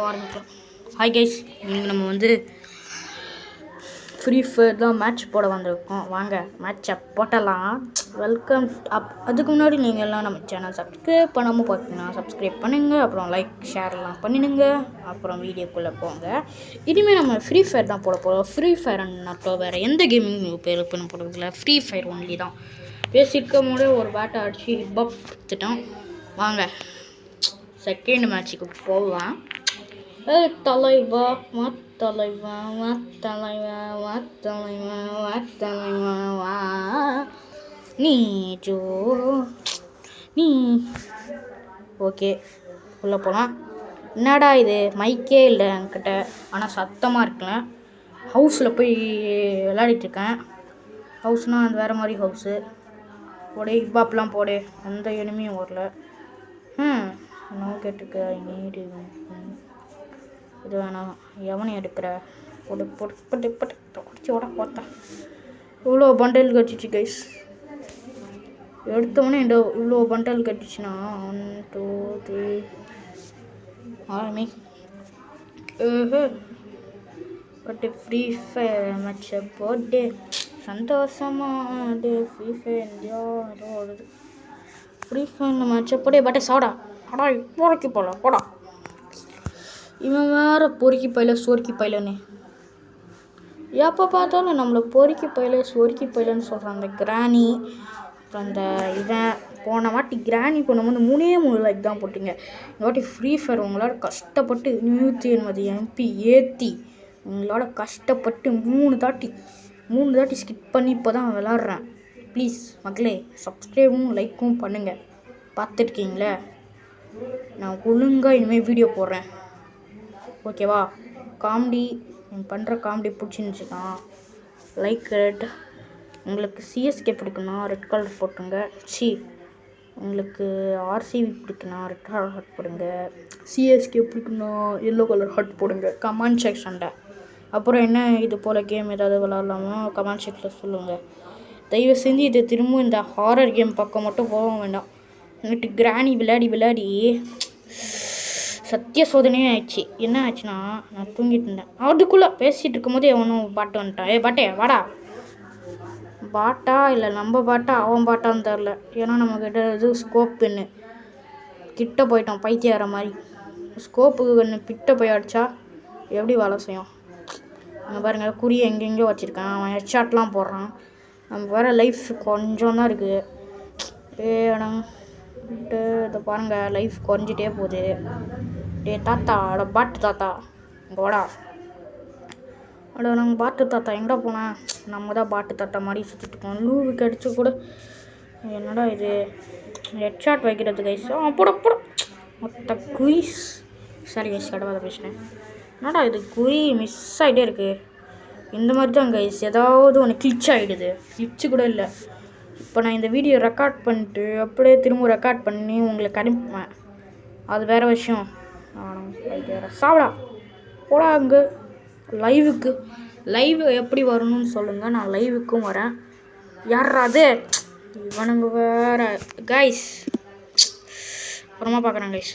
ஆரம்பிக்கலாம். Hi guys, இங்கே நம்ம வந்து ஃப்ரீ ஃபயர் தான் மேட்ச் போட வந்திருக்கோம். வாங்க மேட்சை போட்டலாம். வெல்கம். அதுக்கு முன்னாடி நீங்கள் எல்லாம் நம்ம சேனல் சப்ஸ்கிரைப் பண்ணாமல் பார்த்தீங்கன்னா சப்ஸ்கிரைப் பண்ணுங்கள். அப்புறம் லைக் ஷேர்லாம் பண்ணிடுங்க. அப்புறம் வீடியோக்குள்ளே போங்க. இனிமேல் நம்ம ஃப்ரீ ஃபயர் தான் போட போகிறோம். ஃப்ரீ ஃபயர் அண்ணாட்டோ வேறு எந்த கேமிங் பேர் பண்ண போகிறதில்ல. ஃப்ரீ ஃபயர் ஒன்லி தான். பேசியிருக்கும் போதே ஒரு பேட்டை அடிச்சு பப் எடுத்துட்டோம். வாங்க செகண்ட் மேட்ச்சுக்கு போகலாம். தலைவா தலைவா தலைவா தலைவா தலைவா வா நீ ஜோ நீ ஓகே உள்ளே போகலாம். என்னடா இது மைக்கே இல்லை என்கிட்ட, ஆனால் சத்தமாக இருக்குல்ல. ஹவுஸில் போய் விளையாடிட்டுருக்கேன். ஹவுஸ்னால் அது வேறு மாதிரி ஹவுஸு. போடே ஹிப்பாப்லாம் போடே, எந்த எனிமையும் வரல. என்ன கேட்டுக்க நீடு இது வேணாம். எவனை எடுக்கிற போட்டு போட்டு போட்டு போட்டு தொடச்சி ஓட பார்த்தேன். இவ்வளோ பண்டல் கட்டிச்சு கைஸ். எடுத்தவொடனே இவ்வளோ பண்டல் கட்டிச்சுன்னா 1 2 3 ஆரம்பி. பட்டு ஃப்ரீ ஃபயர் மேட்சை போட்டு சந்தோஷமாக அது ஃப்ரீ ஃபயர் இந்தியா ஏதோ வருது. ஃப்ரீ ஃபயர் மேட்சை போட்டே பட்டே சாடா அடா பொறுக்கி போல போடா. இவன் வேறு பொறுக்கி பையில சொருக்கி பையிலன்னு எப்போ பார்த்தாலும் நம்மளை பொறுக்கி பையில சொருக்கி பையிலன்னு சொல்கிறான். அந்த கிராணி அப்புறம் அந்த இவன் போன வாட்டி கிராணி பண்ணும்போது 3 லைக் தான் போட்டிங்க. இந்த வாட்டி ஃப்ரீ ஃபயர் உங்களால் கஷ்டப்பட்டு 180 MP ஏற்றி உங்களோட கஷ்டப்பட்டு 3 தாட்டி ஸ்கிப் பண்ணி இப்போ தான் விளாட்றேன். ப்ளீஸ் மக்களே சப்ஸ்கிரைபும் லைக்கும் பண்ணுங்கள். பார்த்துருக்கீங்களே, நான் ஒழுங்காக இனிமேல் வீடியோ போடுறேன். ஓகேவா? காமெடி பண்ணுற காமெடி பிடிச்சிருந்துச்சுன்னா லைக் ரெட். உங்களுக்கு சிஎஸ்கே பிடிக்குன்னா ரெட் கலர் போட்டுருங்க. உங்களுக்கு ஆர்சிபி பிடிக்குன்னா ரெட் கலர் ஹார்ட் போடுங்க. சிஎஸ்கே பிடிக்குன்னா எல்லோ கலர் ஹார்ட் போடுங்க. கமெண்ட் செக்ஷனில் அப்புறம் என்ன இது போல் கேம் ஏதாவது விளாட்லாமா கமெண்ட் செக்ஷனில் சொல்லுங்கள். தயவு செஞ்சு இது திரும்ப இந்த ஹாரர் கேம் பக்கம் மட்டும் போக வேண்டாம். நைட்டு கிராணி விளையாடி சத்திய சோதனையே ஆயிடுச்சு. என்ன ஆச்சுன்னா, நான் தூங்கிட்டு இருந்தேன். அதுக்குள்ளே பேசிகிட்டு இருக்கும்போது எவனும் பாட்டு வந்துட்டான். பாட்டே வாடா. பாட்டா இல்லை நம்ம பாட்டா அவன் பாட்டான்னு தெரில. ஏன்னா நம்மக்கிட்ட இது ஸ்கோப் பெண்ணு கிட்ட போயிட்டோம் பைத்தியார மாதிரி. ஸ்கோப்புக்கு கண்ணு கிட்ட போய் அடித்தா எப்படி வேலை செய்யும்? அங்கே பாருங்கள், குறி எங்கெங்கேயோ வச்சுருக்கேன். அவன் ஹெட்ஷாட்லாம் போடுறான். நம்ம வேறு லைஃப் கொஞ்சம் தான் இருக்குது. இதை பாருங்கள், லைஃப் குறைஞ்சிட்டே போகுது. தாத்தா பாட்டு தாத்தா இங்கே வாடா. நாங்கள் பாட்டு தாத்தா எங்கே போனேன்? நம்ம தான் பாட்டு தாத்தா மாதிரி சுற்றிட்டுருக்கோம். லூவு கிடச்சி கூட என்னடா இது ஹெட்ஷாட் வைக்கிறது கைஸ். போட மொத்த குயிஸ். சாரி கைஸ், கடவாத பேசினேன். என்னடா இது குறி மிஸ் ஆகிட்டே இருக்குது. இந்த மாதிரி தான் கைஸ், ஏதாவது ஒன்று கிளிச் ஆகிடுது. கிளிச்சு கூட இல்லை. இப்போ நான் இந்த வீடியோ ரெக்கார்ட் பண்ணிட்டு அப்படியே திரும்ப ரெக்கார்ட் பண்ணி உங்களுக்கு அனுப்புவேன். அது வேறு விஷயம். சாப்பிடா போடா. அங்கே லைவ் எப்படி வரணும்னு சொல்லுங்கள். நான் லைவுக்கும் வரேன். யாராவது இவனுங்க வேறு கைஸ். அப்புறமா பார்க்குறேன் கைஸ்.